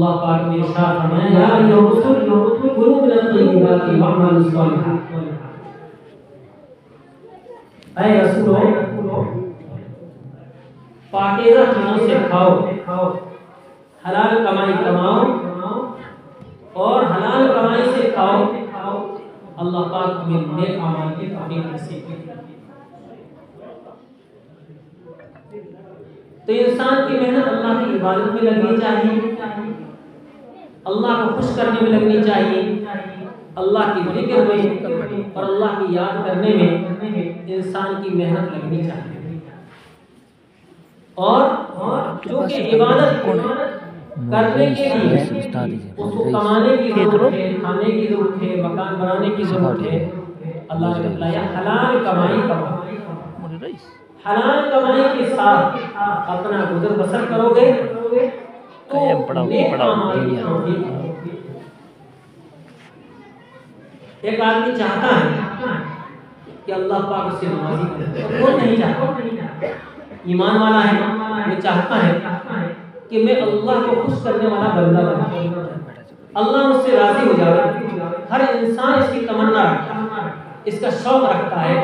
اللہ پاک نے ارشاد فرمایا یا ایھا الرسل کلوا من الطیبات واعملوا صالحا، اے رسولو پاکیزہ چیزوں سے کھاؤ، حلال کمائی کماؤ اور حلال کمائی سے کھاؤ، اللہ پاک تمہیں نیک اعمال کی توفیق نصیب کرے۔ تو انسان کی محنت اللہ کی عبادت میں لگنی چاہیے، اللہ کو خوش کرنے میں لگنی چاہیے، اللہ کی ذکر میں اور اللہ کی یاد کرنے میں انسان کی محنت لگنی چاہیے۔ اور چونکہ عبادت کرنے کے لیے اس کو کمانے کی ضرورت ہے، کھانے کی ضرورت ہے، مکان بنانے کی ضرورت ہے، اللہ نے بتایا حلال کمائی کرو، حلال کمائی کے ساتھ اپنا گزر بسر کرو گے تو نیک اعمال کی توفیق ہوگی۔ ایک آدمی چاہتا ہے کہ اللہ پاک اسے نوازی کرے، کون نہیں چاہتا؟ ایمان والا ہے وہ چاہتا ہے کہ میں اللہ کو خوش کرنے والا بندہ بنوں، اللہ مجھ سے راضی ہو جائے۔ ہر انسان اس کی تمنا رکھتا ہے، اس کا شوق رکھتا ہے،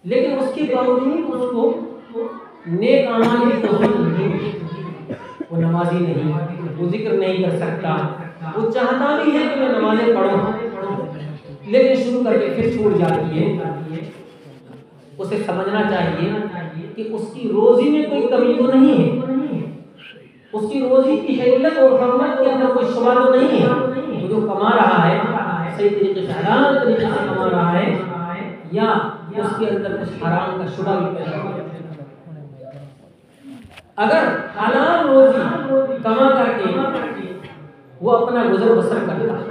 لیکن اس کے باوجود اس کو نیک اعمال کی توفیق نہیں ملتی۔ وہ نمازی نہیں، وہ ذکر نہیں کر سکتا، وہ چاہتا بھی ہے کہ میں نمازیں پڑھوں لیکن شروع کر کے پھر چھوٹ جاتی ہے۔ اسے سمجھنا چاہیے کہ اس کی روزی میں کوئی کمی تو نہیں ہے، اس کی روزی کی حیثیت اور حرمت کے اندر کوئی شبہ تو نہیں ہے۔ وہ جو کما رہا ہے صحیح طریقے سے حلال طریقے سے کما رہا ہے یا اس کے اندر کچھ حرام کا شبہ بھی پیدا ہو۔ اگر حلال روزی کما کر کے وہ اپنا گزر بسر کرتا ہے،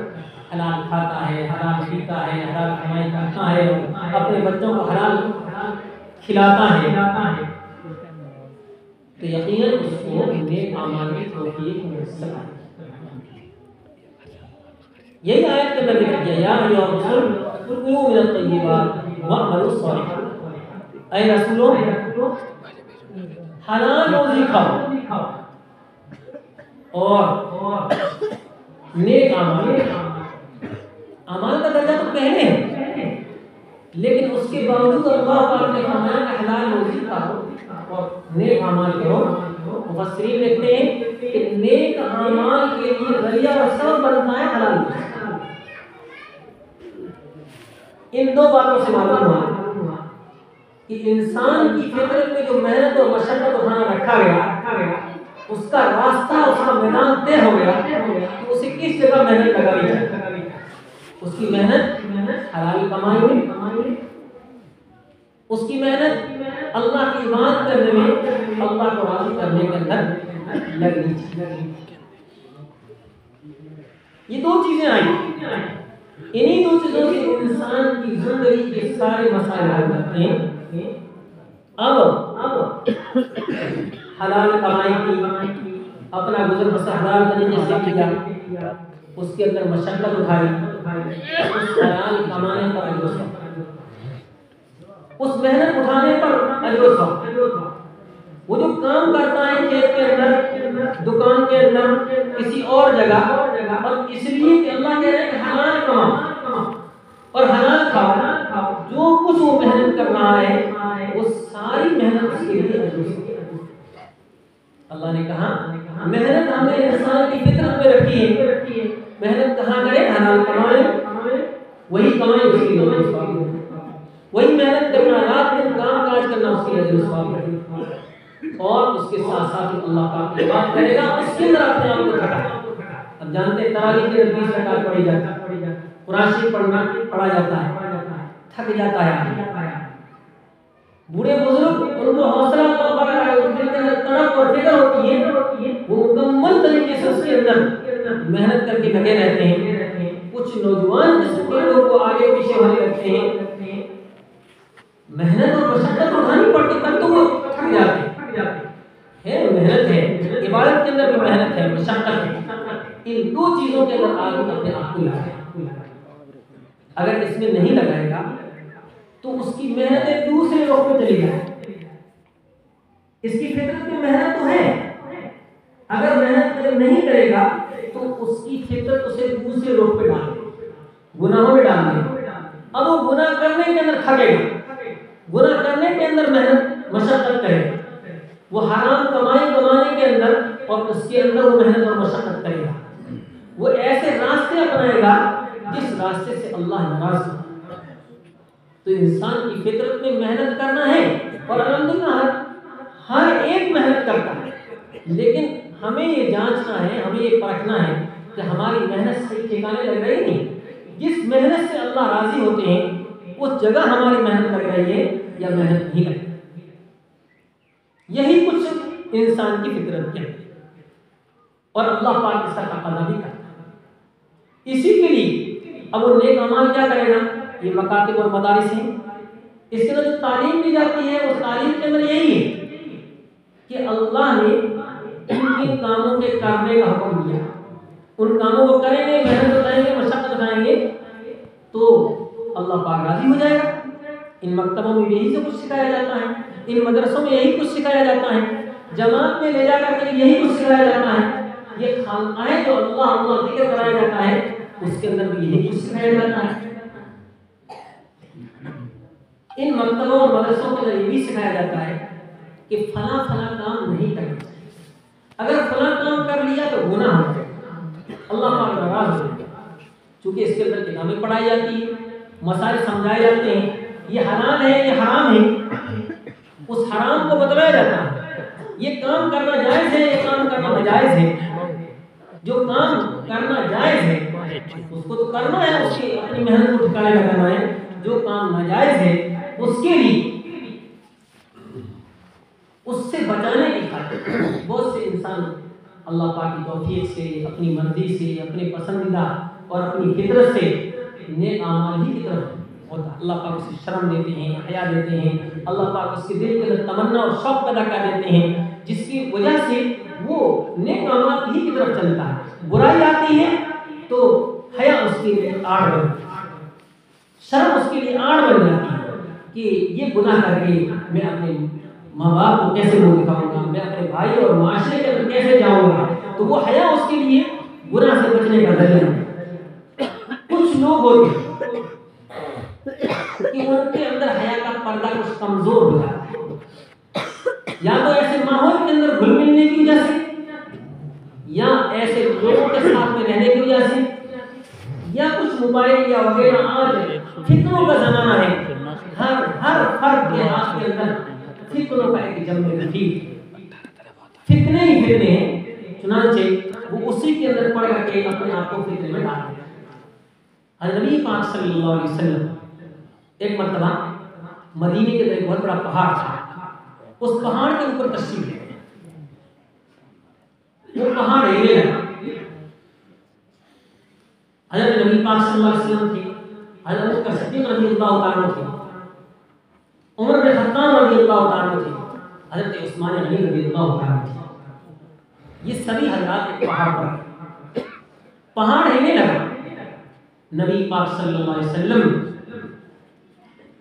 حلال کھاتا ہے، حلال پیتا ہے، حلال کمائی کرتا ہے، اپنے بچوں کو حلال کھلاتا ہے، تو یقیناً اس کو نیک اعمال کی توفیق میسر ہے۔ یہی آیت کے اندر ذکر کیا یا ایھا الرسل کلوا من الطیبات واعملوا صالحا، اے رسولو حلال روزی کھاؤ اور نیک اعمال کا درجہ تو پہلے ہے، لیکن اس کے باوجود اللہ پاک نے فرمایا کہ حلال روزی کھاؤ اور نیک اعمال کرو۔ مفسرین لکھتے ہیں کہ نیک اعمال کے لیے ذریعہ اور سبب بنتا ہے حلال روزی۔ ان دو باتوں سے معلوم ہوا کہ انسان کی فطرت میں جو محنت اور مشقت اٹھانا رکھا گیا اس کا راستہ، اس کا میدان طے ہو گیا کہ اسے کس جگہ محنت لگانی ہے۔ اس کی محنت حلال کمائی میں، اس کی محنت اللہ کی عبادت کرنے میں، اللہ کو راضی کرنے کے اندر لگنی چاہیے۔ یہ دو چیزیں آئیں، انہی دو چیزوں سے انسان کی زندگی کے سارے مسائل حل ہوتے ہیں۔ اب حلال کمائی کی، اپنا گزر بسر حلال طریقے سے کیا، اس کے اندر مشقت اٹھائی، اس حلال کمانے پر اجر و ثواب، اس محنت اٹھانے پر اجر و ثواب۔ وہ جو کام کرتا ہے کھیت کے اندر، دکان کے اندر، کسی اور جگہ، اور اس لیے کہ اللہ کہہ رہے ہیں کہ حلال کماؤ اور حلال کھاؤ، جو کچھ وہ محنت کر رہا ہے وہ ساری محنت اس کے لیے اجر و ثواب۔ اللہ نے کہا محنت ہم نے انسان کی فطرت میں رکھی ہے، محنت کہاں کرے؟ حلال کمائے، وہی کمائے اس کی اجر و ثواب، وہی محنت کرنا، رات دن کام کاج کرنا اس کی اجر و ثواب ہے۔ اور اس کے ساتھ ساتھ اللہ پاک کی بات کرے گا، اس کے اندر اپنے آپ کو تھکا۔ اب جانتے ہیں تراویح کے 20 رکعت پڑھی جاتی ہے، قرآن شریف پڑھا جاتا ہے، تھک جاتا ہے۔ بوڑھے بزرگ ان کو حوصلہ طاقت ہے، ان کے اندر تڑپ اور فکر ہوتی ہے، وہ مکمل طریقے سے اس کے اندر محنت کر کے لگے رہتے ہیں۔ کچھ نوجوان جس کے لوگ کو آگے پیچھے ہونے لگتے ہیں، محنت اور مشقت اٹھانی پڑتی تب تو وہ تھک جاتے ہیں۔ محنت ہے، عبادت کے اندر بھی محنت ہے، مشقت ہے، ان دو چیزوں کے اندر آدمی اپنے آپ کو لگائے۔ اگر اس میں نہیں لگائے گا تو اس کی محنتیں دوسرے لوگ میں چلی جائیں۔ اس کی فطرت میں محنت تو ہے، اگر محنت کرے نہیں کرے گا تو اس کی فطرت اسے دوسرے رخ پہ ڈال دے، گناہوں میں ڈال دے. اب وہ گناہ کرنے کے اندر تھکے گا، گناہ کرنے کے اندر محنت مشقت کرے گا، وہ حرام کمانے کے اندر اور اس کے اندر وہ محنت اور مشقت کرے گا. وہ ایسے راستے اپنائے گا جس راستے سے اللہ ناراض ہو. تو انسان کی فطرت میں محنت کرنا ہے اور الحمدللہ ہر ایک محنت کرتا ہے، لیکن ہمیں یہ جانچنا ہے، ہمیں یہ پرکھنا ہے کہ ہماری محنت صحیح ٹھکانے لگ رہی نہیں. جس محنت سے اللہ راضی ہوتے ہیں اس جگہ ہماری محنت لگ رہی ہے یا محنت نہیں لگ رہی. یہی کچھ انسان کی فطرت ہے اور اللہ پاک اس کا تقاضا بھی کرتا ہے. اسی کے لیے اب وہ نیک اعمال کیا کرے گا؟ یہ مکاتب اور مدارس ہیں، اس کے اندر جو تعلیم دی جاتی ہے اس تعلیم کے اندر یہی ہے کہ اللہ نے ان کاموں کے کرنے کا حکم دیا، ان کاموں کو کریں گے، محنت اٹھائیں گے، مشقت اٹھائیں گے تو اللہ پاک راضی ہو جائے گا. ان مکتبوں میں یہی سب کچھ سکھایا جاتا ہے، ان مدرسوں میں یہی کچھ سکھایا جاتا ہے، جماعت میں لے جا کر کے یہی کچھ سکھایا جاتا ہے. یہ خانقاہیں جو اللہ ذکر کرایا جاتا ہے اس کے اندر بھی یہی کچھ سکھایا جاتا ہے. ان مکتبوں اور مدرسوں کے اندر یہ بھی سکھایا جاتا ہے کہ فلاں کام نہیں کرنا چاہیے، اگر فلاں کام کر لیا تو گناہ ہو جائے گا، اللہ پاک ناراض ہو جائے گا. چونکہ اس کے اندر کتابیں پڑھائی جاتی ہیں، مسائل سمجھائے جاتے ہیں، یہ حلال ہے یہ حرام ہے، اس حرام کو بتلایا جاتا ہے. یہ کام کرنا جائز ہے، یہ کام کرنا ناجائز ہے. جو کام کرنا جائز ہے اس کو تو کرنا ہے، اس کی اپنی محنت کو ٹھکانے لگانا ہے. جو کام ناجائز ہے اس کے لیے اس سے بچانے کی خاطر بہت سے انسان اللہ پاک کی توفیق سے، اپنی مرضی سے، اپنے پسندیدہ اور اپنی فطرت سے نیک اعمال ہی کی طرف ہوتا ہے. اللہ پاک اسے شرم دیتے ہیں، حیا دیتے ہیں، اللہ پاک اس کے دل کے اندر تمنا اور شوق پیدا کر دیتے ہیں جس کی وجہ سے وہ نیک اعمال ہی کی طرف چلتا ہے. برائی آتی ہے تو حیا اس کے لیے آڑ بن جاتی ہے، شرم اس کے لیے آڑ بن جاتی ہے کہ یہ گناہ کر کے میں اپنے ماں باپ کو کیسے منہ دکھاؤں گا، میں اپنے بھائی اور معاشرے کے اندر کیسے جاؤں گا. تو وہ حیا اس کے لیے گناہ سے بچنے کا ذریعہ ہے. کچھ لوگ ہوتے ہیں کہ ان کے اندر حیا کا پردہ کچھ کمزور ہو جاتا ہے، یا تو ایسے ماحول کے اندر گھل ملنے کی وجہ سے، یا ایسے لوگوں کے ساتھ میں رہنے کی وجہ سے، یا کچھ موبائل یا وغیرہ. آج فتنوں کا زمانہ ہے، ہر فرد کے ہاتھ کے اندر فتنوں کا ایک جنگ کثیر، فتنے ہی فتنے ہیں. چنانچہ وہ اسی کے اندر پڑ کر کے اپنے آپ کو فتنے میں ڈال دیتے ہیں. نبی پاک صلی اللہ علیہ وسلم ایک مرتبہ مدینے کے اندر ایک بہت بڑا پہاڑ تھا، اس پہاڑ کے اوپر تشریف لے گئے. وہ پہاڑ ہلنے لگا. حضرت نبی پاک صلی اللہ علیہ وسلم تھے، حضرت ابوبکر صدیق رضی اللہ تعالیٰ عنہ تھے، عمر بن خطاب رضی اللہ تعالیٰ عنہ تھے، حضرت عثمان غنی رضی اللہ تعالیٰ عنہ تھے. یہ سبھی حضرات ایک پہاڑ پر، پہاڑ ہلنے لگا. نبی پاک صلی اللہ علیہ وسلم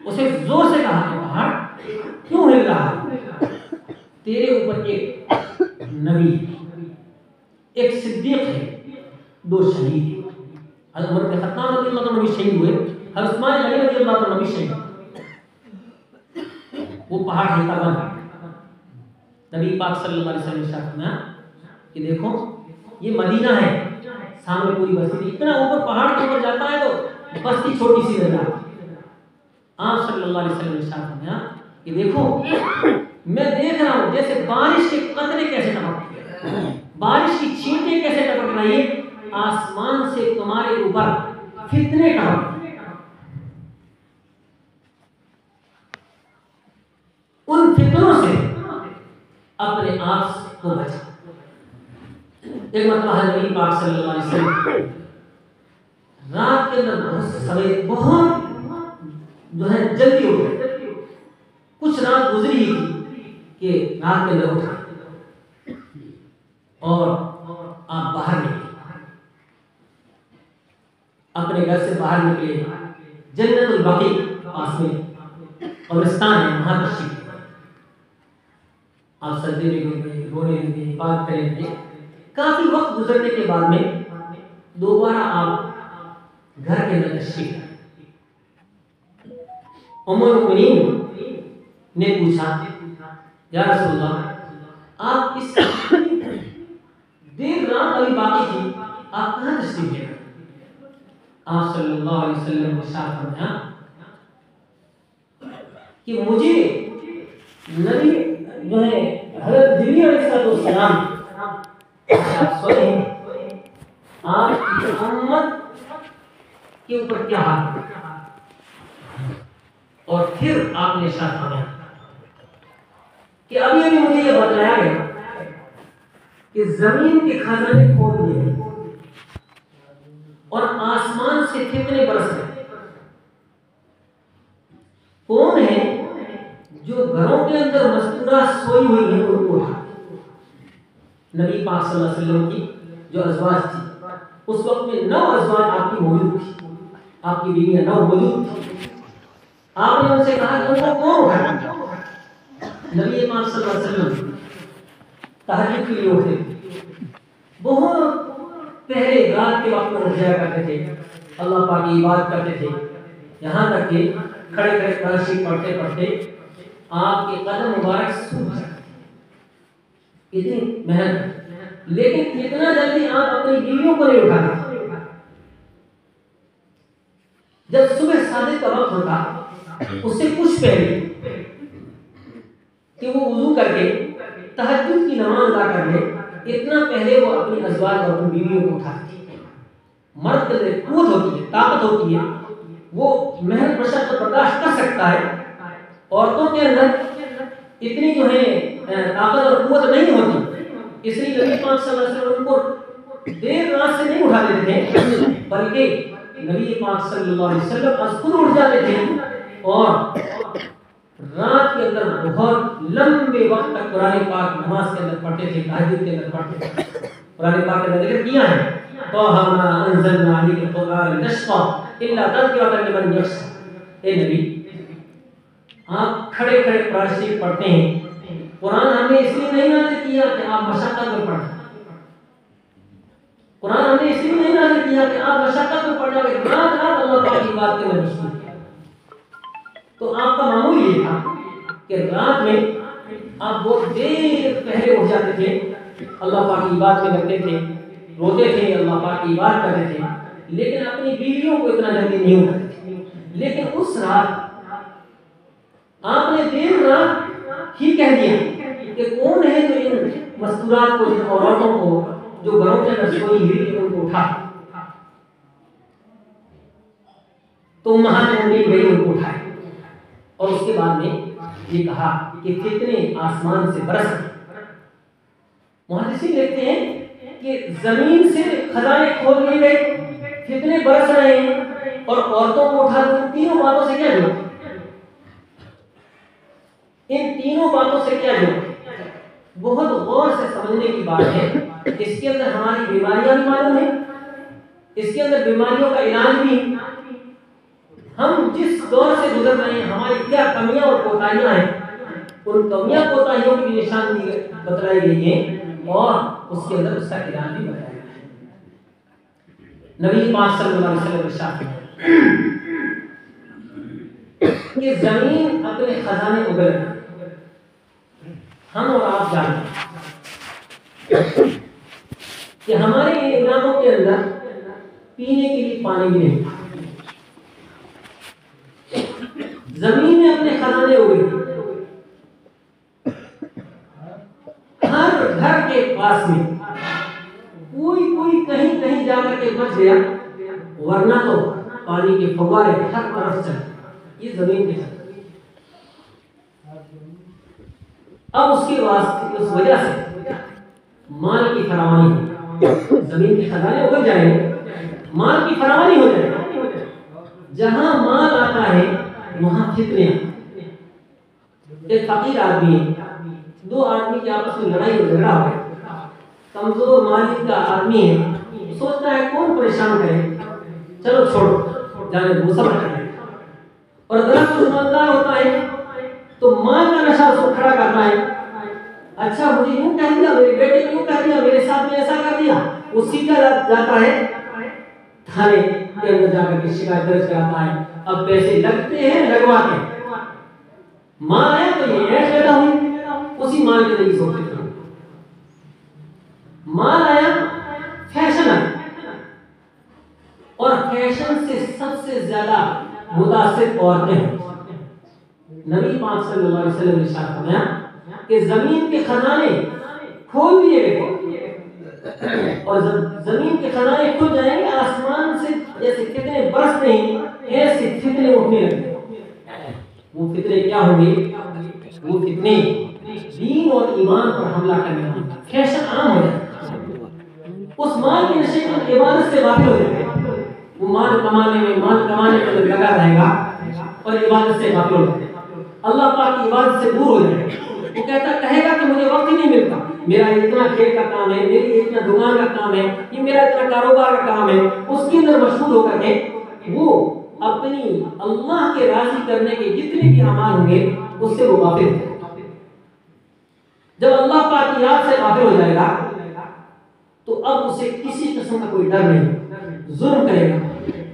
اسے زور سے کہا کہ پہاڑ کیوں ہل رہا ہے؟ تیرے اوپر ایک نبی، ایک صدیق ہے، دو شہید. حضرت عمر بن خطاب رضی اللہ عنہ شہید ہوئے، حضرت عثمان غنی رضی اللہ عنہ شہید ہوئے. وہ پہاڑ ہلتا بنا. نبی پاک صلی اللہ علیہ وسلم نے فرمایا کہ دیکھو یہ مدینہ ہے، سامنے پوری بستی، اتنا اوپر پہاڑ کے اوپر جاتا ہے تو بستی چھوٹی سی نظر آتی ہے. آپ صلی اللہ علیہ وسلم نے فرمایا کہ دیکھو میں دیکھ رہا ہوں جیسے بارش کے قطرے کیسے ٹپکتے ہیں، بارش کی چھینٹیں کیسے ٹپک رہی ہیں، آسمان سے تمہارے اوپر فتنے ٹپک. ان فتنوں سے اپنے آپ کو بچا. ایک مرتبہ نبی پاک صلی اللہ علیہ وسلم رات کے اندر بہت سویرے، بہت جو ہے جلدی اٹھ گئے. کچھ رات گزری ہی تھی کہ رات کے اندر اٹھا اور آپ باہر نکلے، اپنے گھر سے باہر نکلے. جنت البقیع پاس میں قبرستان ہے، وہاں تشریف لے. آپ سجدے میں گر گئے، رونے لگے، بات کرنے لگے. کافی وقت گزرنے کے بعد میں دوبارہ آپ گھر کے اندر تشریف لائے۔ ام المؤمنین نے پوچھا یا رسول اللہ آپ اس دیر رات ابھی باقی تھی، آپ کہاں تشریف لے گئے؟ آپ صلی اللہ علیہ وسلم نے ارشاد فرمایا کہ مجھے نبی جو ہے حضرت جبریل علیہ السلام آپ سوئے ہیں، آپ کی امت کے اوپر کیا حال ہے؟ اور پھر آپ نے ارشاد فرمایا کہ ابھی ابھی مجھے یہ بتلایا گیا کہ زمین کے خزانے کھول دیے گئے اور آسمان سے فتنے برس رہے۔ کون ہے جو گھروں کے اندر مستورات سوئی ہوئی ہیں ان کو اٹھا؟ نبی پاک صلی اللہ علیہ وسلم کی جو ازواج تھی، اس وقت میں 9 ازواج آپ کی موجود تھی، آپ کی بیویاں 9 موجود تھی۔ آپ نے ان سے کہا کہ ان کو کون اٹھایا؟ نبی پاک صلی اللہ علیہ وسلم تہجد کے لیے اٹھے، بہت پہلے رات کے وقت میں اٹھ جایا کرتے تھے، اللہ پاک کی عبادت کرتے تھے، یہاں تک کہ کھڑے کھڑے قرآن شریف پڑھتے پڑھتے آپ کے قدم مبارک سوکھ جاتے، اتنی محنت، لیکن اتنا جلدی آپ اپنی بیویوں کو نہیں اٹھاتے۔ جب صبح صادق کا وقت ہوتا اس سے کچھ پہلے کہ وہ وضو کر کے تہجد کی نماز ادا کر لے، اتنا پہلے وہ اپنی ازواج اور اپنی بیویوں کو اٹھاتی ہے۔ مرد کے اندر قوت ہوتی ہے، طاقت ہوتی ہے، وہ محنت مشقت برداشت کر سکتا ہے۔ عورتوں کے اندر اتنی جو ہے طاقت اور قوت نہیں ہوتی، اس لیے نبی پاک صلی اللہ علیہ وسلم ان کو دیر رات سے نہیں اٹھا دیتے تھے، بلکہ نبی پاک صلی اللہ علیہ وسلم از خود اٹھ جاتے تھے اور رات کے اندر بہت لمبے وقت تک قرآن پاک نماز کے اندر پڑھتے تھے، تہجد کے اندر پڑھتے تھے۔ قرآن پاک کے اندر ذکر کیا ہے طٰہَ مَا أَنزَلْنَا عَلَيْكَ الْقُرْآنَ لِتَشْقَىٰ إِلَّا تَذْكِرَةً لِمَنْ يَخْشَىٰ۔ اے نبی، آپ کھڑے کھڑے قرآن شریف پڑھتے ہیں، قرآن ہم نے اس لیے نہیں نازل کیا کہ آپ مشقت میں پڑھیں، قرآن ہم نے اس لیے نہیں نازل کیا کہ آپ مشقت میں پڑھ جائیں، رات رات اللہ پاک کی بات کے اندر مشغول ہیں۔ تو آپ کا معمول یہ تھا کہ رات میں آپ بہت دیر پہلے اٹھ جاتے تھے، اللہ پاک کی بات میں لگتے تھے، روتے تھے، اللہ پاک کی بات کرتے تھے، لیکن اپنی بیویوں کو اتنا جلدی نہیں اٹھاتے تھے۔ لیکن اس رات آپ نے دیر رات ہی کہہ دیا کہ کون ہے جو ان مستورات کو، ان عورتوں کو جو گھروں کے اندر سوئی ہوئی ان کو اٹھا، تو امہات نے گئی ان کو اٹھائے، اور اس کے بعد میں یہ کہا کہ فتنے آسمان سے برس رہے۔ محدثین لکھتے ہیں کہ زمین سے خزانے کھول دیے گئے، فتنے برس رہے ہیں، اور عورتوں کو اٹھا دیا۔ تینوں باتوں سے کیا جوڑ؟ ان تینوں باتوں سے کیا جوڑ؟ بہت غور سے سمجھنے کی بات ہے۔ اس کے اندر ہماری بیماریاں بھی معلوم ہیں، اس کے اندر بیماریوں کا علاج بھی، ہم جس دور سے گزر رہے ہیں ہماری کیا کمیاں اور کوتاہیاں ہیں، ان کمیاں کوتاہیوں کی نشاندہی بتلائی گئی ہیں، اور اس کے اندر اس کا علاج بھی بتایا گیا ہے۔ نبی پاک صلی اللہ علیہ وسلم ارشاد کہ زمین اپنے خزانے اگل، ہم اور آپ جانتے ہیں کہ ہمارے علاقوں کے اندر پینے کے لیے پانی بھی نہیں، زمین میں اپنے خزانے اگے، ہر گھر کے پاس میں کوئی کہیں کہیں جا کر کے بچ گیا، ورنہ تو پانی کے فوارے ہر طرف چلے، یہ زمین کے ساتھ۔ اب اس کی وجہ سے مال کی فراوانی ہو، زمین کے خزانے اگل جائیں، مال کی فراوانی ہو جائے، جہاں مال آتا ہے وہاں فتنے آتے ہیں۔ ایک فقیر آدمی ہے، دو آدمی کے آپس میں لڑائی اور جھگڑا ہو گیا، کمزور مالک کا آدمی ہے، سوچتا ہے کون پریشان کرے، چلو چھوڑو جانے دو، صبر کریں، اور درخت مالدار ہوتا ہے تو مال کا نشہ اس کو کھڑا کرنا ہے، اچھا مجھے یوں کہہ دیا، میرے بیٹے کو یوں کہہ دیا، میرے ساتھ میں ایسا کر دیا، وہ سیدھا جاتا ہے تھانے کے اندر جا کر کے شکایت درج کراتا ہے. اب پیسے لگتے ہیں لگواتے ہیں، مال آیا تو یہ ایش پیدا ہوئی، اسی مال کے ذریعے سوچتے تھے. مال آیا، فیشن آیا، اور فیشن سے سب سے زیادہ متاثر عورتیں ہیں. نبی پاک صلی اللہ علیہ وسلم نے ارشاد فرمایا کہ زمین کے خزانے کھول دیے گئے، اور زمین کے خزانے کھل جائیں گے، آسمان سے جیسے فتنے برستے ہیں ایسے فتنے اٹھنے لگے. وہ فتنے کیا ہوں گے؟ وہ فتنے دین اور ایمان پر حملہ کرنے ہوں گے. فیشن عام ہو جائے، اس مال کے نشے میں عبادت سے غافل ہو جائے گا. وہ مال کمانے میں لگا رہے گا اور عبادت سے غافل ہو جائے گا، اللہ پاک کی عبادت سے دور ہو جائے گا. وہ کہے گا کہ مجھے وقت ہی نہیں ملتا، میرا اتنا کھیل کا کام ہے، میری اتنا دکان کا کام ہے، یہ میرا اتنا کاروبار کا کام ہے. اس کے اندر مشغول ہو کر کے وہ اپنی اللہ کے راضی کرنے کے جتنے بھی اعمال ہوں گے اس سے وہ غافل ہے. جب اللہ پاک کی یاد سے غافل ہو جائے گا تو اب اسے کسی قسم کا کوئی ڈر نہیں، ظلم کرے گا.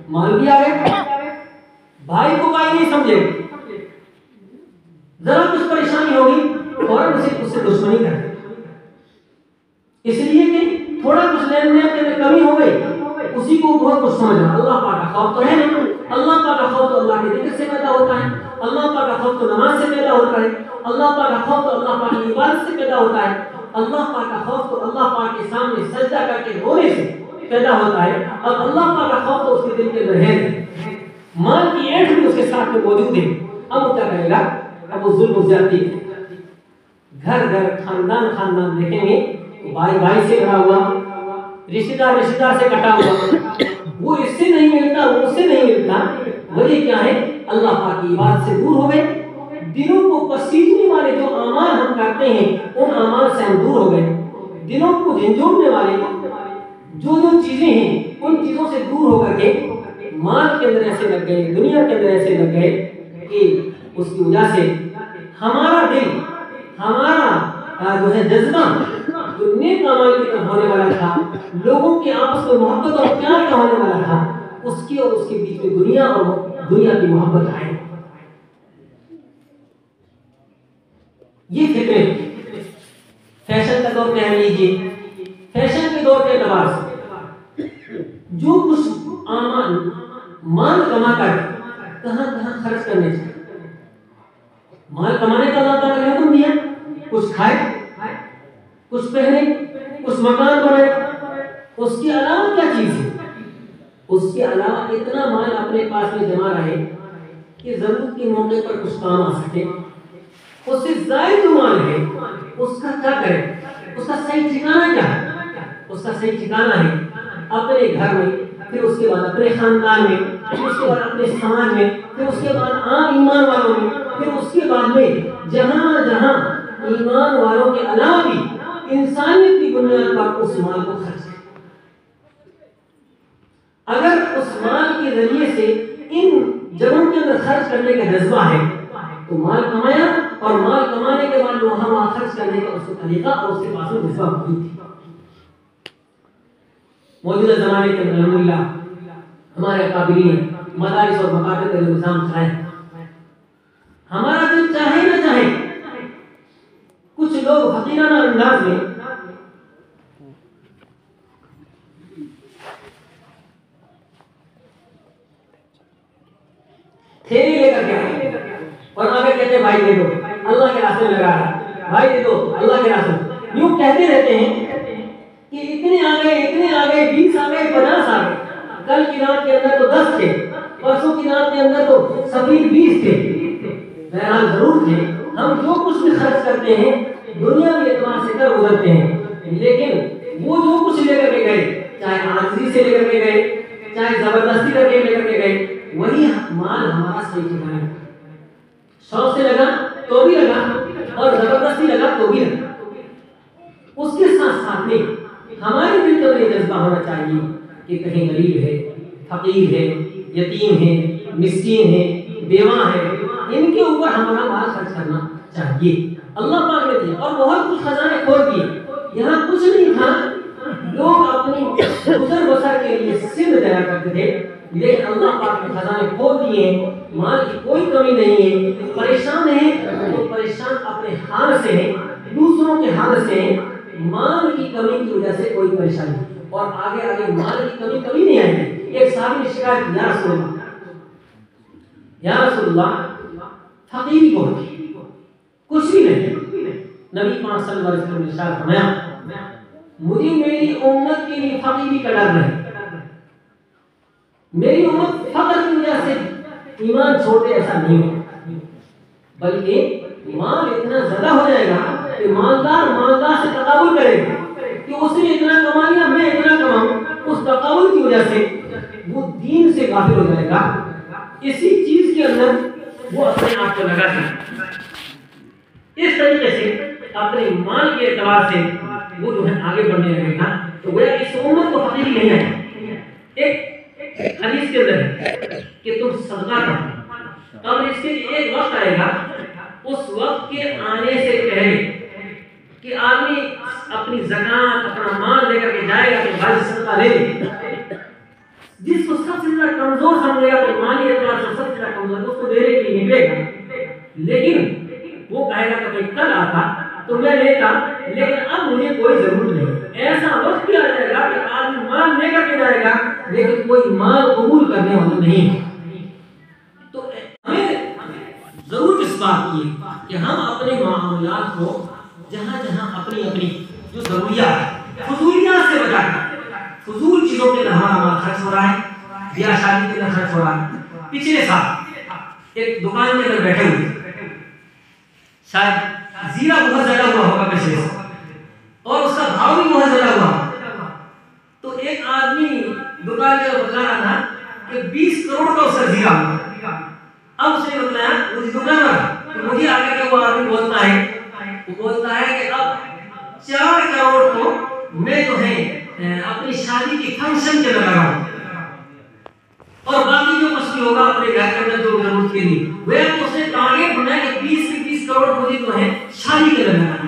مال بھی آ گیا، بھائی کو بھائی نہیں سمجھے گا، ذرا کچھ پریشانی ہوگی فوراً اس سے دشمنی کرے. اس لیے کہ تھوڑا کچھ لین دین کے کمی ہو گئی اسی کو بہت کچھ سمجھنا. اللہ پاک کا خوف تو ہے نہیں، اللہ پاک کا خوف تو اللہ کے ذکر سے پیدا ہوتا ہے، اللہ پاک کا خوف تو نماز سے پیدا ہوتا ہے، اللہ پاک کا خوف تو اللہ پاک کی عبادت سے پیدا ہوتا ہے، اللہ پاک کا خوف تو اللہ پاک کے سامنے سجدہ کر کے رونے سے پیدا ہوتا ہے. اب اللہ پاک کا خوف تو اس کے دل کے اندر ہے، مال کی اینٹ بھی اس کے ساتھ میں موجود ہے. اب وہ کیا کرے گا؟ اب وہ ظلم و زیادتی گھر گھر خاندان دیکھیں گے، بھائی سے بڑا ہوا، رشتہ دار سے کٹا ہوا، وہ اس سے نہیں ملتا، وہ اس سے نہیں ملتا. وجہ کیا ہے؟ اللہ پاک کی عبادت سے دور ہو گئے. دلوں کو پسیجنے والے جو اعمال ہم کرتے ہیں ان اعمال سے ہم دور ہو گئے. دلوں کو جھنجھوڑنے والے جو چیزیں ہیں ان چیزوں سے دور ہو کر کے مال کے اندر ایسے لگ گئے، دنیا کے اندر ایسے لگ گئے کہ اس کی وجہ سے ہمارا دل، ہمارا جو ہے جذبہ جو نیک اعمال کی طرف ہونے والا تھا، لوگوں کے آپس میں محبت اور پیار کا ہونے والا تھا، اس کی اور اس کے بیچ میں دنیا اور دنیا کی محبت آئے. یہ فکریں فیشن کا دور کہہ لیجیے، فیشن کے دور کے اعتبار سے جو کچھ مال کما کر کہاں خرچ کرنے چاہیے. مال کمانے کا اللہ تعالیٰ نے حکم دیا، کچھ کھائے، کچھ پہنے، کچھ مکان بنائے. اس کے علاوہ کیا چیز ہے؟ اس کے علاوہ اتنا مال اپنے پاس میں جمع رہے کہ ضرورت کے موقع پر کچھ کام آ سکے. اس سے زائد جو مال ہے اس کا کیا کرے؟ اس کا صحیح ٹھکانہ کیا ہے؟ اس کا صحیح ٹھکانہ ہے اپنے گھر میں، پھر اس کے بعد اپنے خاندان میں، پھر اس کے بعد اپنے سماج میں، پھر اس کے بعد عام ایمان والوں میں، پھر اس کے بعد میں جہاں جہاں ایمان والوں کے علاوہ بھی انسانیت کی بنیاد پر اس مال کو خرچ کرے. اگر اس مال کے ذریعے سے ان جگہوں کے اندر خرچ کرنے کا جذبہ ہے تو مال کمایا، اور مال کمانے کے بعد وہاں خرچ کرنے کا اس کا طریقہ اور اس کے پاس میں جذبہ موجود تھی. موجودہ زمانے کے اندر الحمدللہ ہمارے اکابرین مدارس اور مکاتب کا نظام چلائے. ہمارا دل چاہے نہ چاہے کچھ لوگ فقیرانہ انداز میں تھیلی لے کر کے آئے اور آگے کہتے ہیں بھائی دے دو، اللہ کے راستے میں لگا رہا ہے، بھائی دے دو اللہ کے راستے میں. یوں کہتے رہتے ہیں کہ اتنے آ گئے 20 آ گئے 50 آ گئے. کل کی رات کے اندر تو 10 تھے، پرسوں کی رات کے اندر تو سفید 20 تھے. بہرحال ضرور تھے. ہم جو کچھ بھی خرچ کرتے ہیں دنیا کے اعتبار سے کر گزرتے ہیں، لیکن وہ جو کچھ لے کر کے گئے، چاہے عاجزی سے لے کر کے گئے، چاہے زبردستی کر کے لے کر کے گئے، وہی مال ہمارا صحیح ٹھکانا ہے. شوق سے لگا تو بھی لگا اور زبردستی لگا تو بھی لگا. اس کے ساتھ ساتھ میں ہمارے دل کا یہ جذبہ ہونا چاہیے کہ کہیں غریب ہے، فقیر ہے، یتیم ہے، مسکین ہے، بیوہ ہے، ان کے اوپر ہمارا مال خرچ کرنا چاہیے. اللہ پاک نے دیا اور بہت کچھ خزانے کھول دیے. یہاں کچھ نہیں تھا. لوگ اپنی گزر بسر کے لیے سند دیا کرتے تھے، لیکن اللہ پاک نے خزانے کھول دیے. مال کی کوئی کمی نہیں ہے. پریشان ہیں تو پریشان اپنے حال سے ہیں، دوسروں کے حال سے ہیں. مال کی کمی کی وجہ سے کوئی پریشانی نہیں. اور آگے آگے مال کی کمی کبھی نہیں آئے گی. ایک صحابی نے شکایت کی، یا رسول اللہ، یا رسول اللہ فقیری کو کچھ بھی نہیں. نبی پاک صلی اللہ علیہ وسلم نے ارشاد فرمایا مجھے میری امت کے لیے فقیری کا ڈر ہے. میری امت فقر کی وجہ سے ایمان چھوڑے ایسا نہیں ہو، بلکہ مال اتنا زیادہ ہو جائے گا کہ مالدار سے تقابل کرے گا کہ اس نے اتنا کما لیا میں اتنا کماؤں. اس تقابل کی وجہ سے وہ دین سے غافل ہو جائے گا. اسی چیز کے اندر وہ اپنے آپ کو لگا ہے. اس طریقے سے اپنے مال کے اعتبار سے وہ جو ہے آگے بڑھنے لگے گا. تو وہ اس امت کو فقیری نہیں ہے. ایک حدیث کے اندر ہے کہ تم صدقہ کرو، اور اس کے ایک وقت آئے گا، اس وقت کے آنے سے پہلے کہ آدمی اپنی زکات اپنا مال لے کر کے جائے گا کہ بھائی صدقہ لے لے. جس کو سب سے زیادہ کمزور سمجھے گا تو مالی اعتبار سے سب سے زیادہ کمزور اس کو دینے کے لیے نکلے گا، لیکن وہ کہے گا کہ بھائی کل آتا تو میں لیتا، لیکن اب مجھے کوئی ضرورت نہیں. ایسا وقت بھی آ جائے گا کہ آدمی مال لے کر کے جائے گا لیکن کوئی مال قبول کرنے والا نہیں. تو ہمیں ضرور اس بات کی کہ ہم اپنے معاملات کو جہاں جہاں اپنی اپنی جو ضروریات ہے فضولیات سے بچا کر، فضول چیزوں پہ ہمارا مال خرچ ہو رہا ہے، بیاہ شادی کے لیے خرچ ہو رہا ہے. پچھلے سال ایک دکان کے اندر بیٹھے ہوئے، شاید زیرہ بہت زیادہ ہوا ہوگا پچھلے سال اور اس کا بھاؤ بھی بہت زیادہ ہوا. تو ایک آدمی دکان کے اندر بتا رہا تھا کہ 20 کروڑ کا اس کا زیرہ ہوا. اب اس نے بتایا مجھے دکان پر مجھے آگے کے وہ آدمی بولتا ہے کہ اب 4 کروڑ کو میں جو ہے اپنی شادی کی فنکشن کے لگا رہا ہوں اور باقی جو مسئلہ ہوگا اپنے گھر کے اندر جو ضرورت کے لیے وہ اس نے ٹارگیٹ بنایا کہ 20 کروڑ مجھے جو ہے شادی کے لگا رہا.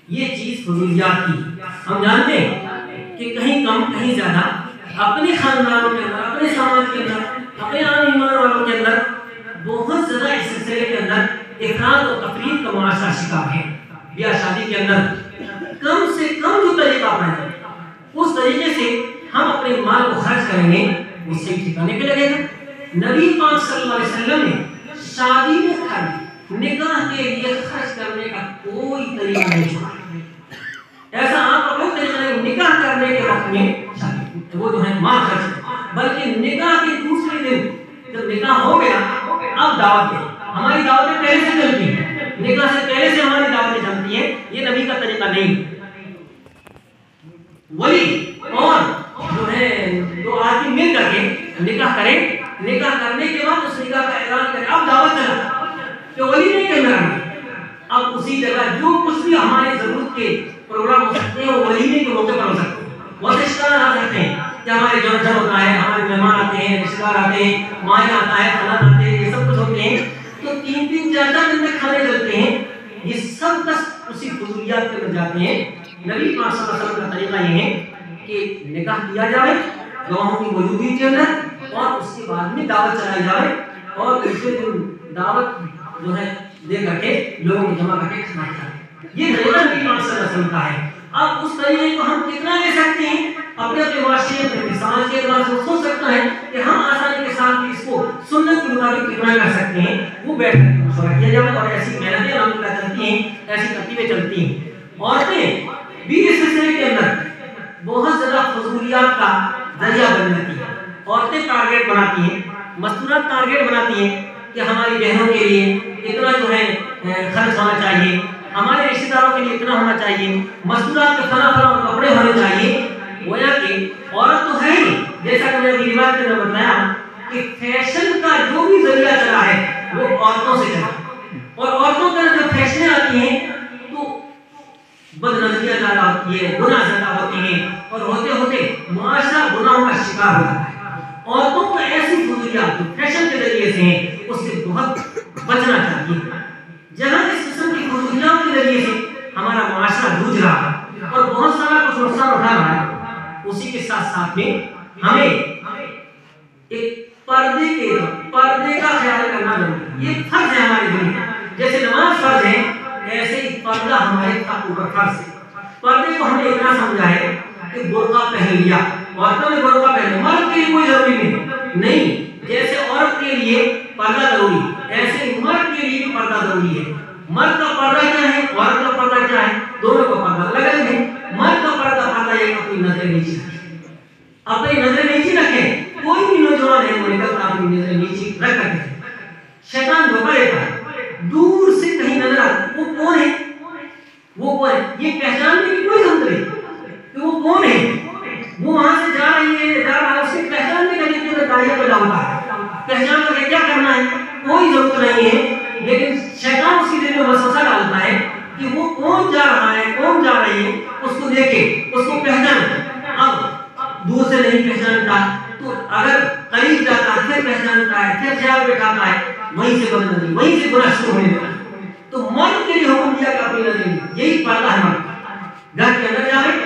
یہ چیز فضولیات کی. ہم جانتے ہیں کہ کہیں کم کہیں زیادہ اپنے خاندانوں کے اندر، اپنے سماج کے اندر، اپنے عام ایمان والوں کے اندر بہت زیادہ اس سلسلے کے اندر افراط و تفریط کا معاشرہ شکار ہے. بیاہ شادی کے اندر کم سے کم جو طریقہ اپنائیں اس طریقے سے ہم اپنے مال کو خرچ کریں گے اس سے ٹھکانے پہ لگے گا. نبی پاک صلی اللہ علیہ وسلم نے شادی میں خرچ، نکاح کے لیے خرچ کرنے کا کوئی طریقہ نہیں چھوڑا. ایسا آپ کا کوئی طریقہ نہیں نکاح کرنے کے وقت میں وہ جو ہے مال خرچ، بلکہ نکاح کے دوسرے دن جب نکاح ہو گیا اب دعوت ہے. ہماری دعوتیں پہلے سے چلتی ہیں، نکاح سے پہلے سے ہماری دعوتیں چلتی ہیں. یہ نبی کا طریقہ نہیں. ولی اور جو ہے دو آدمی مل کر کے نکاح کریں، نکاح کرنے کے بعد اس نکاح کا اعلان کریں. اب دعوت چلا کہ ولی نہیں کرنا ہے. اب اسی جگہ جو کچھ بھی ہماری ضرورت کے پروگرام ہو سکتے ہیں وہ ولیمے کے موقع پر ہو سکتے ہیں. بہت رشتہ دار آ سکتے ہیں کہ ہمارے جنم ہوتا ہے، ہمارے مہمان آتے ہیں، رشتہ دار آتے ہیں، مائیں آتا ہے، فلان آتے ہیں، یہ سب کچھ ہوتے ہیں. تو 3 4 دن تک کھانے چلتے ہیں. یہ سب بس اسی فضولیات کے اندر جاتے ہیں. نبی پاک صلی اللہ علیہ وسلم کا طریقہ یہ ہے کہ نکاح کیا جائے گواہوں کی موجودگی کے اندر اور اس کے بعد میں دعوت چلائی جائے اور دوسرے دن دعوت جو ہے دے کر کے لوگوں کو جمع کر کے کھانا کھلائیں. یہ طریقہ نبی پاک صلی اللہ علیہ وسلم کا ہے. اب اس طریقے کو ہم کتنا لے سکتے ہیں اپنے اپنے معاشرے اپنے سماج کے اعتبار سے سوچ سکتا ہے کہ ہم آسانی کے ساتھ اس کو سنت کے مطابق کتنا کر سکتے ہیں. وہ بیٹھ کر مشورہ کیا جائے اور ایسی محنتیں الحمدللہ چلتی ہیں، ایسی ترتیبیں چلتی ہیں. عورتیں بھی اس سلسلے کے اندر بہت زیادہ فضولیات کا ذریعہ بن جاتی ہیں. عورتیں ٹارگیٹ بناتی ہیں، مستورات ٹارگیٹ بناتی ہیں کہ ہماری بہنوں کے لیے اتنا جو ہے خرچ ہونا چاہیے، ہمارے رشتہ داروں کے لیے اتنا ہونا چاہیے، مستورات کے فلاں کپڑے ہونے چاہیے. گویا کہ عورت تو ہے ہی، جیسا کہ میں نے روایت میں بتایا کہ فیشن کا جو بھی ذریعہ چلا ہے وہ عورتوں سے چلا، اور عورتوں کے اندر جب فیشنیں آتی ہیں تو بد نظریاں زیادہ ہوتی ہے، گناہ زیادہ ہوتے ہیں اور ہوتے ہوتے معاشرہ گناہوں کا شکار ہو جاتا ہے. عورتوں کو ایسی فضولیات جو فیشن کے ذریعے سے ہیں اس سے بہت بچنا چاہیے. جہاں اس قسم کی فضولیات کے ساتھ ساتھ میں ہمیں ایک پردے کا خیال کرنا ضروری ہے. یہ فرض ہے ہماری دین میں. جیسے نماز فرض ہے ایسے ہی پردہ ہمارے اوپر فرض ہے. پردے کو ہم نے اتنا سمجھا ہے کہ برقع پہن لیا, عورتوں نے برقع پہن لیا, مرد کے لیے کوئی ضروری نہیں. جیسے عورت کے لیے پردہ ضروری ایسے مرد کے لیے بھی پردہ ضروری ہے. مرد کا پردہ کیا ہے, عورت کا پردہ کیا ہے, دونوں کا پردہ الگ الگ ہے. مرد کا پردہ یہ اپنی نظر نیچی رکھے, اپنی نظر نیچی رکھے. کوئی بھی نوجوان ہے وہ نکل اپنی نظر نیچی رکھ کر کے شیطان دھوکہ دیتا ہے. دور سے کہیں نظر آتا وہ کون ہے, وہ کون ہے, یہ پہچاننے کی کوئی ضرورت نہیں کہ وہ کون ہے. وہ وہاں سے جا رہی ہے, جا رہا ہے, اس کے پہچاننے کا لیے داڑھی پہ ڈالتا ہے, پہچان کر کیا کرنا ہے کوئی ضرورت نہیں ہے. لیکن شیطان اس کے دل میں وسوسہ ڈالتا ہے کہ وہ کون جا رہا ہے, کون جا رہی ہے, اس کو دیکھے, اس کو پہچان. اب دور سے نہیں پہچانتا تو اگر قریب جاتا ہے پھر پہچانتا ہے, پھر خیال بٹھاتا ہے, وہیں سے بدلتی, وہیں سے گناہ شروع ہونے لگتا ہے. تو مرد کے لیے حکم دیا کہ اپنی نظریں, یہی پردہ ہے مرد. گھر کے اندر جائے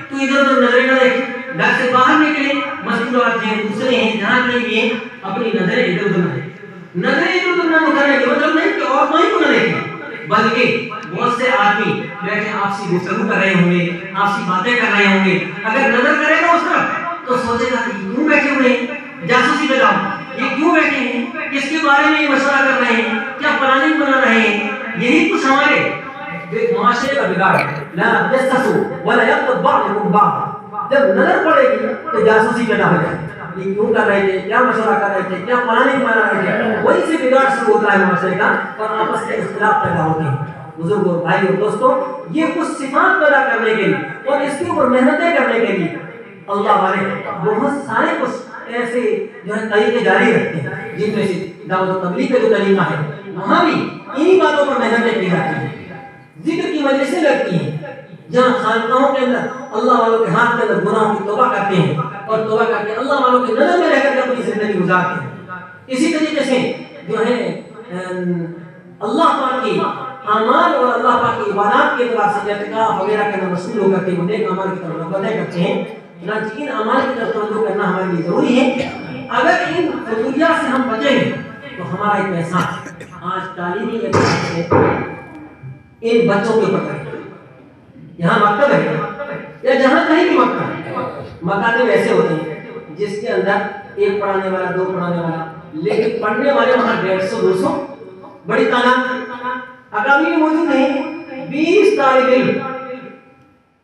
تو ادھر ادھر نظریں نہ دیکھیں, گھر سے باہر نکلے مسجد والے ہیں, دوسرے ہیں, جہاں کہیں بھی ہیں, اپنی نظریں ادھر ادھر نہ دیکھیں. نظریں ادھر ادھر نہ اٹھانے کا مطلب نہیں کہ اور کوئی کو نہ دیکھیں, بلکہ بہت سے آدمی بیٹھے آپ سے گفتگو کر رہے ہوں گے, آپ سے باتیں کر رہے ہوں گے, اگر نظر کرے گا اس طرف تو سوچے گا کہ کیوں بیٹھے ہوئے ہیں, جاسوسی پہ جاؤ, یہ کیوں بیٹھے ہیں, کس کے بارے میں یہ مشورہ کر رہے ہیں, کیا پلاننگ بنا رہے ہیں. یہی کچھ ہمارے معاشرے کا بگاڑ ہے. لا تجسسوا ولا یغتب بعضکم بعضا. جب نظر پڑے گی تو جاسوسی پیدا ہو جائے, یہ کیوں کر رہے تھے, کیا مشورہ کر رہے تھے, کیا پلاننگ بنا رہے تھے. وہی سے بگاڑ شروع ہوتا ہے معاشرے کا اور آپس میں اختلاف پیدا ہوتے ہیں. بزرگوں, بھائیوں, دوستوں, یہ کچھ صفات پیدا کرنے کے لیے اور اس کے اوپر محنتیں کرنے کے لیے اللہ والے بہت سارے کچھ ایسے جو ہے طریقے جاری رکھتے ہیں, جن میں سے دعوت و تبلیغ کا جو طریقہ ہے وہاں بھی انہی باتوں پر محنتیں کی جاتی ہیں. ذکر کی مجلسیں لگتی ہیں جہاں خانقاہوں کے اندر اللہ والوں کے ہاتھ کے اندر گناہوں کی توبہ کرتے ہیں اور توبہ کر کے اللہ والوں کے نظر میں رہ کر کے اپنی زندگی گزارتے ہیں. اسی طریقے سے جو ہے اللہ پاک کی اعمال اور اللہ پاک کی عبادات کے اعتبار سے اعتکاف وغیرہ کے اندر مشغول ہو کر کے نیک اعمال کی طرف رغبتیں کرتے ہیں. چنانچہ ان اعمال کی طرف توجہ کرنا ہمارے لیے ضروری ہے. اگر ان فضولیات سے ہم بچیں گے تو ہمارا ایک احسان آج تعلیمی اعتبار سے ان بچوں کے اوپر ہے. یہاں مکتب ہے یا جہاں کہیں بھی مکاتب ایسے ہوتے ہیں جس کے اندر ایک پڑھانے والا, دو پڑھانے والا, لیکن پڑھنے والے وہاں 150-200 بڑی تعداد اکابر موجود ہیں. 20 طالب علم,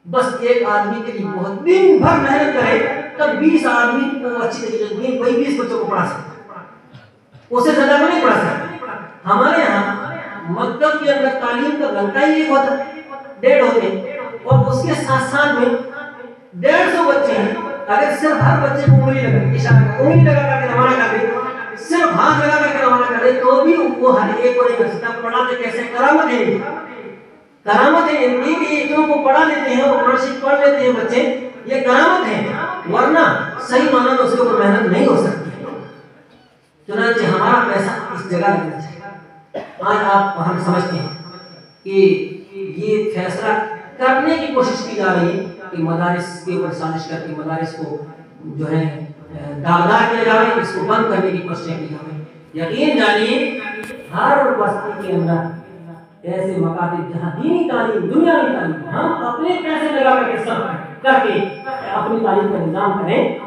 بس ایک آدمی کے لیے بہت دن بھر محنت کرے تب 20 آدمی کو اچھی طریقے سے وہی 20 بچوں کو پڑھا سکتا, اسے زیادہ نہیں پڑھا سکتا. ہمارے یہاں مکتب کے اندر تعلیم کا گھنٹہ ہی ایک ہوتا, 1.5 ہوتے ہیں اور اس کے ساتھ ساتھ میں 150 بچے ہیں. اگر صرف ہر بچے کو انگلی لگا کر کے روانہ کر دے, صرف ہاتھ لگا کر کے روانہ کر دے تو بھی وہ ہر ایک کو نہیں کر سکتا. پڑھاتے کیسے, کرامت ہے, کرامت ہے ان کی کہ اتنوں کو پڑھا لیتے ہیں اور قرآن شریف پڑھ لیتے ہیں بچے, یہ کرامت ہے, ورنہ صحیح معنی میں اس کے اوپر محنت نہیں ہو سکتی. چنانچہ ہمارا پیسہ اس جگہ لگنا چاہیے. آج آپ ہم سمجھتے ہیں کہ یہ فیصلہ کرنے کی کوشش کی جا رہی ہے کہ مدارس کے اوپر سازش کر کے مدارس کو جو ہے داغدار کیا جا رہا ہے, اس کو بند کرنے کی کوشش کی جا رہی ہے. یقین جانیے ہر بستی کے اندر ایسے مکاتب جہاں دینی تعلیم, دنیاوی تعلیم ہم اپنے پیسے لگا کر کے سب کر کے اپنی تعلیم کا نظام کریں.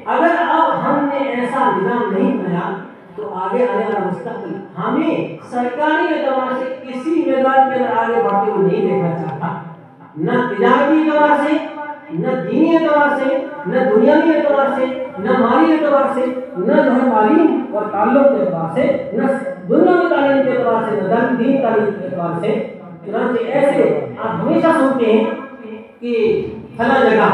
اگر اب ہم نے ایسا نظام نہیں بنایا تو آگے آنے والا مستقبل ہمیں سرکاری اعتبار سے کسی میدان کے اندر آگے بڑھتے ہوئے نہیں دیکھنا چاہتا, نہ تجارتی اعتبار سے, نہ دینی اعتبار سے, نہ دنیاوی اعتبار سے, نہ مالی اعتبار سے, نہ تعلیم اور تعلق کے اعتبار سے, نہ دنیاوی تعلیم کے اعتبار سے, نہ دینی تعلیم کے اعتبار سے. چنانچہ ایسے آپ ہمیشہ سنتے ہیں کہ فلاں جگہ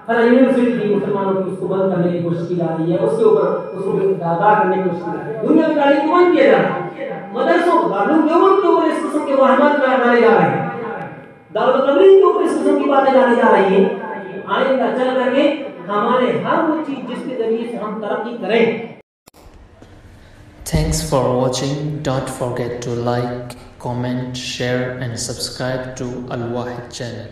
فلاں یونیورسٹی مسلمانوں کی اس کو بند کرنے کی کوشش کی جا رہی ہے, اس کے اوپر اس کو داغدار کرنے کی کوشش کی جا رہی ہے. دنیا کی تعلیم کو بند کیا جا رہا ہے, مدرسوں دارالعلوم دیوبند کے اوپر اس قسم کے وہمات ڈالے جا رہے ہیں, دعوت و تبلیغ کے اوپر اس قسم کی باتیں ڈالی جا رہی ہیں. آئندہ چل کر کے ہمارے ہر وہ چیز جس کے ذریعے سے ہم ترقی کریں. Thanks for watching. Don't forget to like, comment, share and subscribe to Al Wahid channel.